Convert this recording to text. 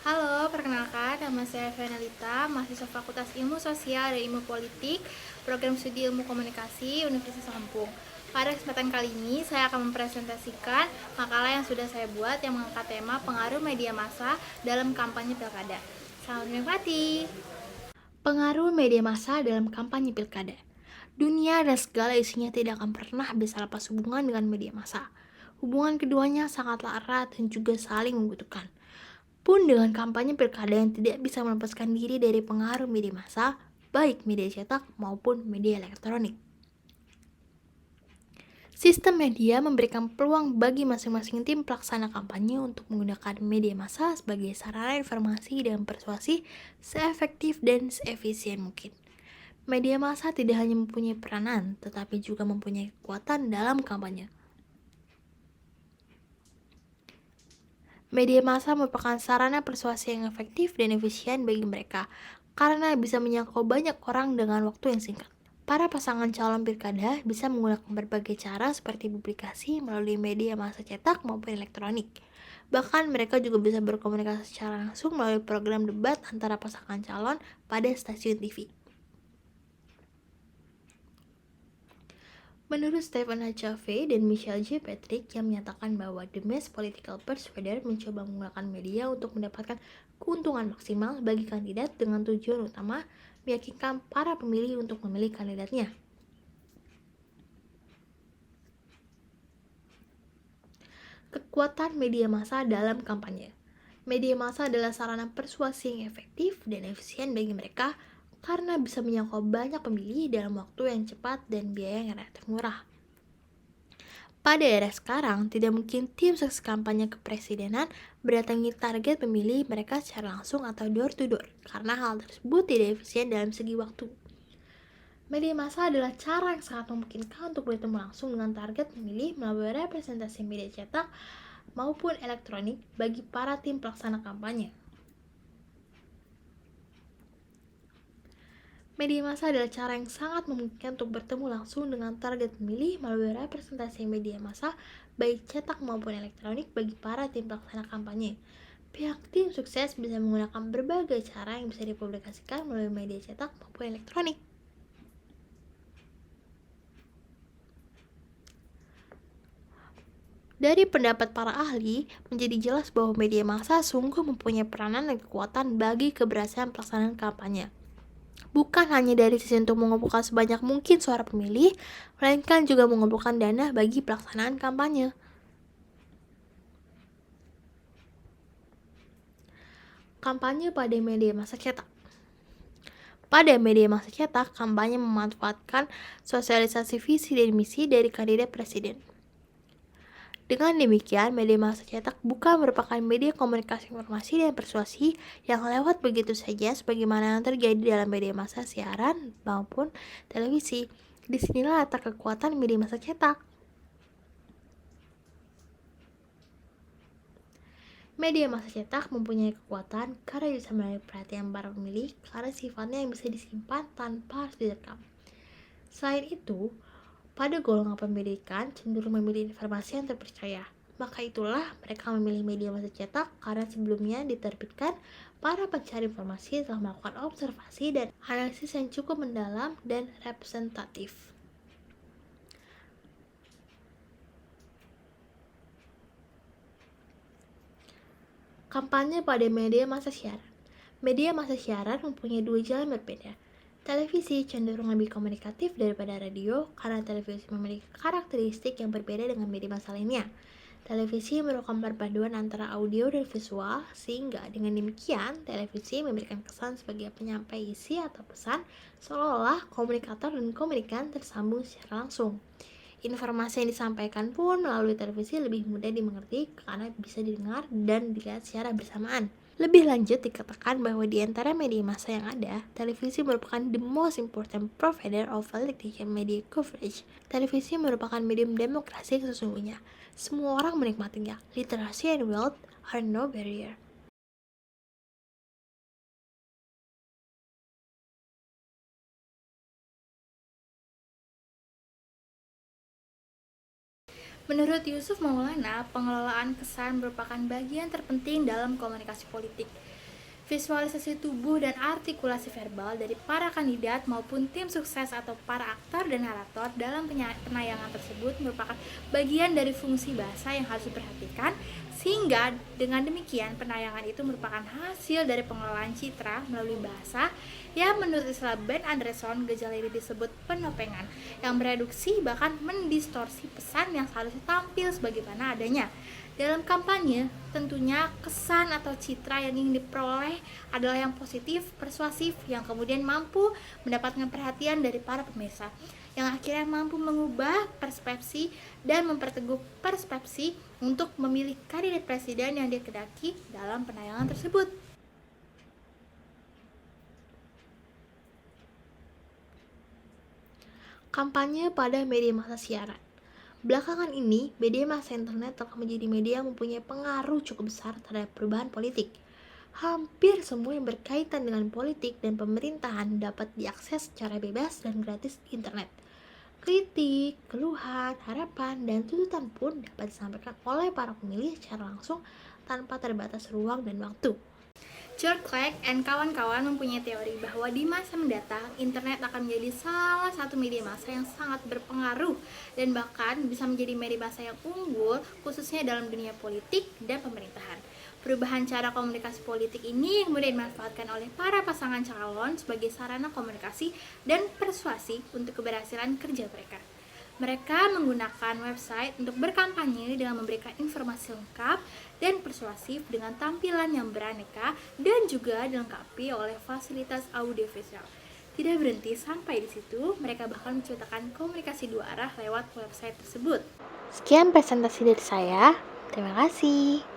Halo, perkenalkan nama saya Fenalita, mahasiswa Fakultas Ilmu Sosial dan Ilmu Politik, Program Studi Ilmu Komunikasi, Universitas Lampung. Pada kesempatan kali ini, saya akan mempresentasikan makalah yang sudah saya buat yang mengangkat tema pengaruh media massa dalam kampanye pilkada. Selamat menikmati. Pengaruh media massa dalam kampanye pilkada. Dunia dan segala isinya tidak akan pernah bisa lepas hubungan dengan media massa. Hubungan keduanya sangatlah erat dan juga saling membutuhkan. Pun dengan kampanye pilkada yang tidak bisa melepaskan diri dari pengaruh media massa, baik media cetak maupun media elektronik. Sistem media memberikan peluang bagi masing-masing tim pelaksana kampanye untuk menggunakan media massa sebagai sarana informasi dan persuasi seefektif dan seefisien mungkin. Media massa tidak hanya mempunyai peranan, tetapi juga mempunyai kekuatan dalam kampanye. Media massa merupakan sarana persuasi yang efektif dan efisien bagi mereka, karena bisa menjangkau banyak orang dengan waktu yang singkat. Para pasangan calon pilkada bisa menggunakan berbagai cara seperti publikasi melalui media massa cetak maupun elektronik. Bahkan mereka juga bisa berkomunikasi secara langsung melalui program debat antara pasangan calon pada stasiun TV. Menurut Stephen H. Covey dan Michelle J. Patrick yang menyatakan bahwa The Mass Political Persuader mencoba menggunakan media untuk mendapatkan keuntungan maksimal bagi kandidat dengan tujuan utama meyakinkan para pemilih untuk memilih kandidatnya. Kekuatan media massa dalam kampanye. Media massa adalah sarana persuasi yang efektif dan efisien bagi mereka karena bisa menjangkau banyak pemilih dalam waktu yang cepat dan biaya yang relatif murah. Pada era sekarang, tidak mungkin tim sukses kampanye kepresidenan berdatangi target pemilih mereka secara langsung atau door to door, karena hal tersebut tidak efisien dalam segi waktu. Media massa adalah cara yang sangat memungkinkan untuk bertemu langsung dengan target pemilih melalui representasi media cetak maupun elektronik bagi para tim pelaksana kampanye. Media massa adalah cara yang sangat memungkinkan untuk bertemu langsung dengan target pemilih melalui representasi media massa baik cetak maupun elektronik bagi para tim pelaksana kampanye. Pihak tim sukses bisa menggunakan berbagai cara yang bisa dipublikasikan melalui media cetak maupun elektronik. Dari pendapat para ahli, menjadi jelas bahwa media massa sungguh mempunyai peranan dan kekuatan bagi keberhasilan pelaksanaan kampanye. Bukan hanya dari sisi untuk mengumpulkan sebanyak mungkin suara pemilih, melainkan juga mengumpulkan dana bagi pelaksanaan kampanye. Kampanye pada media massa cetak. Pada media massa cetak, kampanye memanfaatkan sosialisasi visi dan misi dari kandidat presiden. Dengan demikian, media massa cetak bukan merupakan media komunikasi informasi dan persuasi yang lewat begitu saja sebagaimana yang terjadi dalam media massa siaran maupun televisi. Disinilah letak kekuatan media massa cetak. Media massa cetak mempunyai kekuatan karena bisa menarik perhatian para pemilih karena sifatnya yang bisa disimpan tanpa harus direkam. Selain itu, pada golongan pendidikan cenderung memilih informasi yang terpercaya. Maka itulah mereka memilih media massa cetak karena sebelumnya diterbitkan para pencari informasi telah melakukan observasi dan analisis yang cukup mendalam dan representatif. Kampanye pada media massa siaran. Media massa siaran mempunyai dua jalan berbeda. Televisi cenderung lebih komunikatif daripada radio karena televisi memiliki karakteristik yang berbeda dengan media massa lainnya. Televisi merupakan perpaduan antara audio dan visual, sehingga dengan demikian televisi memberikan kesan sebagai penyampai isi atau pesan seolah-olah komunikator dan komunikan tersambung secara langsung. Informasi yang disampaikan pun melalui televisi lebih mudah dimengerti karena bisa didengar dan dilihat secara bersamaan. Lebih lanjut dikatakan bahwa di antara media massa yang ada, televisi merupakan the most important provider of electronic media coverage. Televisi merupakan medium demokrasi sesungguhnya. Semua orang menikmatinya. Literacy and wealth are no barrier. Menurut Yusuf Maulana, pengelolaan kesan merupakan bagian terpenting dalam komunikasi politik. Visualisasi tubuh dan artikulasi verbal dari para kandidat maupun tim sukses atau para aktor dan narator dalam penayangan tersebut merupakan bagian dari fungsi bahasa yang harus diperhatikan, sehingga dengan demikian penayangan itu merupakan hasil dari pengelolaan citra melalui bahasa yang menurut istilah Ben Anderson gejala ini disebut penopengan, yang mereduksi bahkan mendistorsi pesan yang seharusnya tampil sebagaimana adanya. Dalam kampanye, tentunya kesan atau citra yang ingin diperoleh adalah yang positif, persuasif, yang kemudian mampu mendapatkan perhatian dari para pemirsa, yang akhirnya mampu mengubah persepsi dan memperteguh persepsi untuk memilih kandidat presiden yang dikehendaki dalam penayangan tersebut. Kampanye pada media massa siaran. Belakangan ini, media massa internet telah menjadi media yang mempunyai pengaruh cukup besar terhadap perubahan politik. Hampir semua yang berkaitan dengan politik dan pemerintahan dapat diakses secara bebas dan gratis di internet. Kritik, keluhan, harapan, dan tuntutan pun dapat disampaikan oleh para pemilih secara langsung tanpa terbatas ruang dan waktu. George Clegg dan kawan-kawan mempunyai teori bahwa di masa mendatang, internet akan menjadi salah satu media massa yang sangat berpengaruh dan bahkan bisa menjadi media massa yang unggul khususnya dalam dunia politik dan pemerintahan. Perubahan cara komunikasi politik ini kemudian dimanfaatkan oleh para pasangan calon sebagai sarana komunikasi dan persuasi untuk keberhasilan kerja mereka. Mereka menggunakan website untuk berkampanye dengan memberikan informasi lengkap dan persuasif dengan tampilan yang beraneka dan juga dilengkapi oleh fasilitas audiovisual. Tidak berhenti sampai di situ, mereka bahkan menciptakan komunikasi dua arah lewat website tersebut. Sekian presentasi dari saya. Terima kasih.